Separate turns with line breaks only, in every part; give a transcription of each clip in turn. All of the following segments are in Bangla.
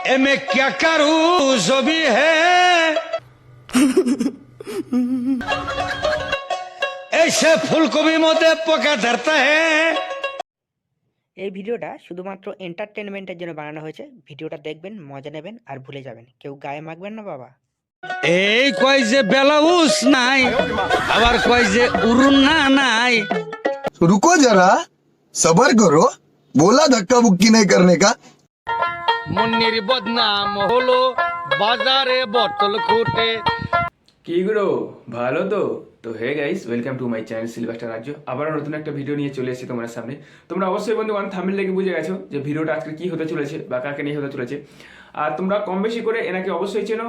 मैं क्या करूं जो भी है ऐसे ফুলকপির মধ্যে পোকা ধরতা হ্যায়।
এই ভিডিওটা শুধুমাত্র এন্টারটেনমেন্টের জন্য বানানো হয়েছে। ভিডিওটা দেখবেন, মজা নেবেন আর ভুলে যাবেন। কেউ গায়ে মাখবেন না বাবা।
এই কয় যে বেলাউস নাই, আবার কয় যে উড়না নাই।
रुको जरा सबर करो, बोला धक्का बुक्की नहीं करने का।
মুন্নির বদনাম হলো বাজারে বোতল খুঁটে।
কি গুলো ভালো তো তো hey guys, welcome to my channel Sylvester Rajya. আবারও নতুন একটা ভিডিও নিয়ে চলে এসেছি তোমার সামনে। তোমরা অবশ্যই বন্ধুগণ থাম্বনেল দেখে বুঝে গেছো যে ভিডিওটা আজকে কি হতে চলেছে বা কাকে নিয়ে হতে চলেছে। আর তোমরা কম বেশি করে এনাকে অবশ্যই চেনো,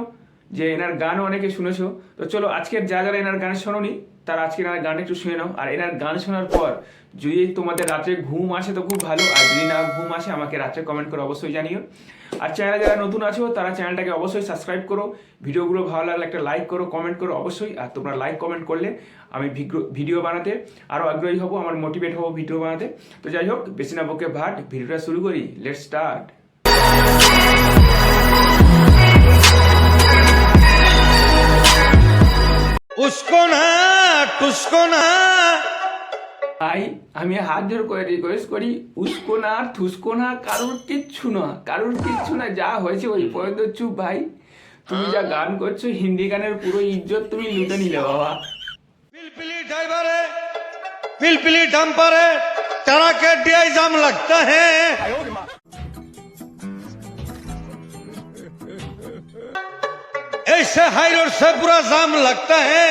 যে এনার গানও অনেকে শুনেছো। তো চলো আজকের যারা এনার গান শোনোনি তারা আজকে এনার গান একটু শুনে নাও। আর এনার গান শোনার পর যদি তোমাদের রাত্রে ঘুম আসে তো খুব ভালো, আর যদি না ঘুম আসে আমাকে রাত্রে কমেন্ট করে অবশ্যই জানিও। আর চ্যানেলে যারা নতুন আছো তারা চ্যানেলটাকে অবশ্যই সাবস্ক্রাইব করো, ভিডিওগুলো ভালো লাগলে একটা লাইক করো, কমেন্ট করো অবশ্যই। আর তোমরা লাইক কমেন্ট করলে আমি ভিডিও বানাতে আরও আগ্রহী হব, আমার মোটিভেট হবো ভিডিও বানাতে। তো যাই হোক, বেশি না বকে ভাট, ভিডিওটা শুরু করি। Let's start.
উসকো না টুসকো না।
তাই আমি হাত জোর করে রিকোয়েস্ট করি, উস্কো না থুসকো না, কারুর কিচ্ছু না, কারুর কিচ্ছু না। যা হয়েছে ওই পর্যন্ত চুপ ভাই। তুমি যা গান করছো হিন্দি গানের পুরো ইজ্জত তুমি লুটে নিলে বাবা।
पिलपिली ड्राइवरे पिलपिली डंपरे ट्रक के डीआई जाम लगता है। ऐसे हाई रोड से पूरा जाम लगता है।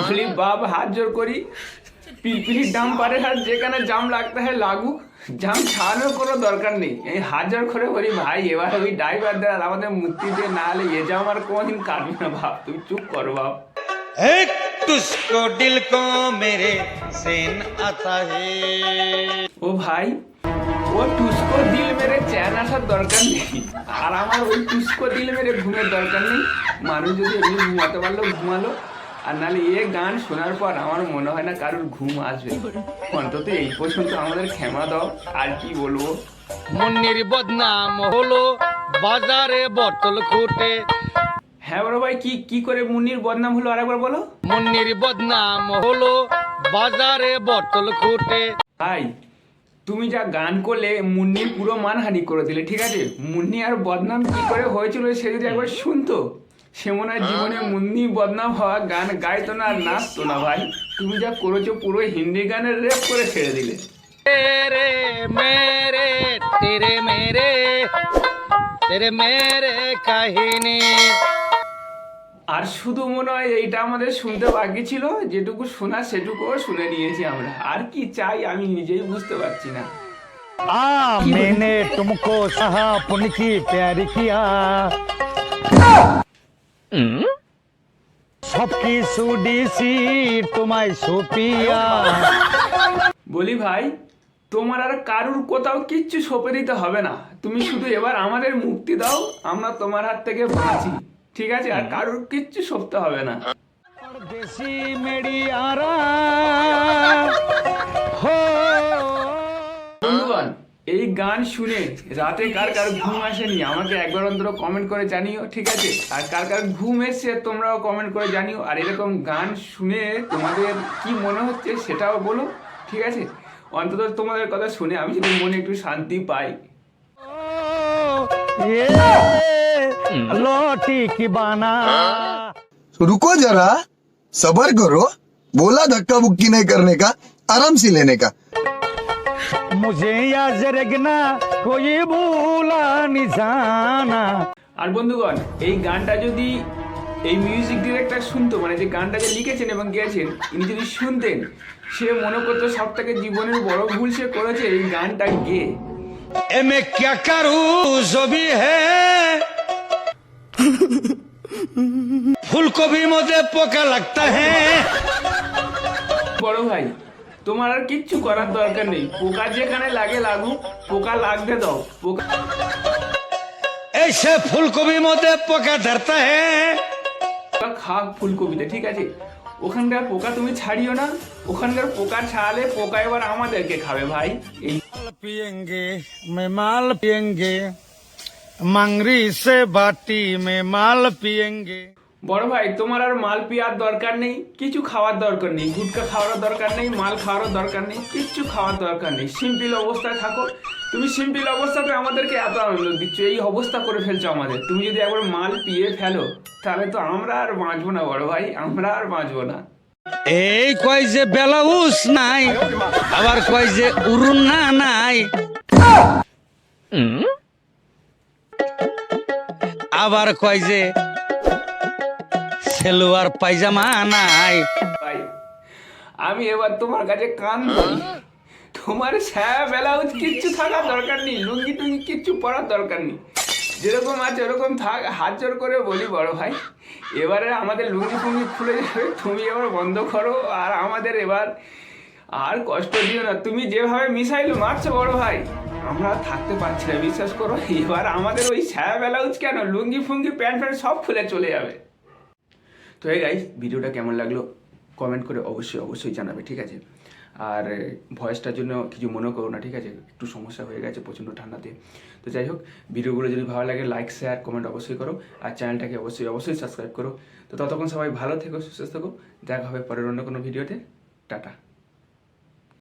বলি বাপ হাত জোর করি, পিলপিলি ডাম পারে আর যেখানে জাম লাগতে হয় লাগুক, জাম ছাড়ানোর কোনো দরকার নেই। এই হাত জোর করে বলি ভাই, এবার ওই ড্রাইভারদের আর আমাদের মুক্তি দিয়ে না হলে এ জাম আর কোনোদিন কাটবে না বাপ। তুমি চুপ করো বাপ।
एक तुझको दिल को मेरे सेन आता है।
ও ভাই, ও টুসকো দিল মেরে চ্যান আসার দরকার নেই, আর আমার ওই টুসকো দিল মেরে ঘুমের দরকার নেই। মানুষ যদি এমনি ঘুমাতে পারলো ঘুমালো, আর নাহলে এ গান শোনার পর আমার মনে হয় না কারোর ঘুম আসবে। অন্তত এই পর্যন্ত আমাদের ক্ষমা দাও, আর কি বলবো।
মুন্নির বদনাম হলো বাজারে বোতল খুঁটে।
হ্যাঁ বড় ভাই, কি কি করে মুন্নির বদনাম হলো আরেকবার বলো।
মুন্নির বদনাম হলো বাজারে বোতল খুঁটে।
ভাই তুমি যা গান করলে মুন্নির পুরো মানহানি করে দিলে, ঠিক আছে? মুন্নি আর বদনাম কি করে হয়েছিল সে যদি একবার শুনতো, সে মনে হয় জীবনে মুন্নি বদনাম হওয়া গান গাইতো না আর নাচতো না। ভাই তুমি যা করেছো পুরো হিন্দি গানের রেপ করে ছেড়ে দিলে।
तेरे मेरे तेरे मेरे तेरे मेरे কাহিনী।
আর শুধু মনে হয় এইটা আমাদের শুনতে বাকি ছিল, যেটুকু শোনা সেটুকুও শুনে নিয়েছি আমরা। আর কি চাই আমি নিজেই বুঝতে পারছি না।
मैंने तुमको सहापुन की प्यार किया सबकी सूडी सी तुम्हारी सोपिया।
বলি ভাই, তোমার আর কারুর কোথাও কিচ্ছু সঁপে দিতে হবে না। তুমি শুধু এবার আমাদের মুক্তি দাও, আমরা তোমার হাত থেকে বাঁচি, ঠিক আছে? আর কারুর কিচ্ছু সঁপতে হবে না।
देसी मेरी आरा हो।
বন্ধুগণ, এই গান শুনে রাতে কার কার ঘুম আসেনি আমাকে একবার অন্তত কমেন্ট করে জানিও, ঠিক আছে? আর কার কার ঘুম এসছে তোমরাও কমেন্ট করে জানিও। আর এরকম গান শুনে তোমাদের কি মনে হচ্ছে সেটাও বলো, ঠিক আছে? অন্তত তোমাদের কথা শুনে আমি যদি মনে একটু শান্তি পাই।
ये लोटी की बाना।
रुको जरा सबर करो, बोला धक्का बुक्की नहीं करने का, आराम से लेने का।
मुझे याद रखना कोई भूला निशाना।
আর বন্ধুগণ, এই গানটা যদি এই মিউজিক ডিরেক্টর শুনতো, মানে যে গানটা যে লিখেছেন এবং গেয়েছেন, ইনি যদি শুনতেন, সে মনে করতো সব থেকে জীবনের বড় ভুল সে করেছে এই গানটা গেয়ে।
मैं क्या करूं जो भी है ফুলকপির মধ্যে পোকা लगता है।
বড় ভাই, তোমার আর কিচ্ছু করার দরকার নেই। পোকা যেখানে লাগে লাগুক, পোকা লাগতে দাও। পোকা
ऐसे ফুলকপির মধ্যে পোকা ধরতা है।
খা ফুলকপিতে, ঠিক আছে? ওখানকার পোকা তুমি ছাড়িও না, ওখানকার পোকা ছাড়ালে পোকা এবার আমাদেরকে খাবে ভাই। এই
पिएंगे मैं माल पिएंगे मंगरी से बाटी में माल पिएंगे
বড় ভাই তোমার আর মাল পিয়ার দরকার নেই, কিছু খাওয়ার দরকার নেই, গুটকা খাওয়ার দরকার নেই, মাল খাওয়ার দরকার নেই, কিচ্ছু খাওয়ার দরকার নেই। সিম্পল অবস্থায় থাকো। তুমি সিম্পল অবস্থাতে আমাদেরকে এত আনন্দ দিচ্ছ, এই অবস্থা করে ফেলছো আমাদের। তুমি যদি একবার মাল পিয়ে ফেলো তাহলে তো আমরা আর বাঁচবো না বড় ভাই, আমরা আর বাঁচবো না।
এই কয় যে বেলাউস নাই আবার কয় যে উরুন্না নাই আবার কয় যে সেলোয়ার পায়জামা নাই।
ভাই আমি এবার তোমার কাছে কান ধরি, তোমার ছায়া ব্লাউজ কিচ্ছু থাকার দরকার নেই, লুঙ্গি টুঙ্গি কিচ্ছু পরার দরকার নেই, যেরকম আছে ওরকম থাক। হাত জোর করে বলি বড় ভাই, এবারে আমাদের লুঙ্গি ফুঙ্গি খুলে যাবে, তুমি এবার বন্ধ করো। আর আমাদের এবার আর কষ্ট দিও না। তুমি যেভাবে মিসাইল মারছো বড় ভাই, আমরা থাকতে পারছি না, বিশ্বাস করো। এবার আমাদের ওই ছায়া ব্লাউজ কেন, লুঙ্গি ফুঙ্গি প্যান্ট ফ্যান্ট সব খুলে চলে যাবে। তো এই গাইস, ভিডিওটা কেমন লাগলো কমেন্ট করে অবশ্যই জানাবে, ঠিক আছে? আর ভয়েসটার জন্য কিছু মনে করো না, ঠিক আছে? একটু সমস্যা হয়ে গেছে প্রচণ্ড ঠান্ডাতে। তো যাই হোক, ভিডিওগুলো যদি ভালো লাগে লাইক শেয়ার কমেন্ট অবশ্যই করো, আর চ্যানেলটাকে অবশ্যই সাবস্ক্রাইব করো। তো ততক্ষণ সবাই ভালো থেকো, সুস্থ থেকো, দেখা হবে পরের অন্য কোনো ভিডিওতে। টাটা।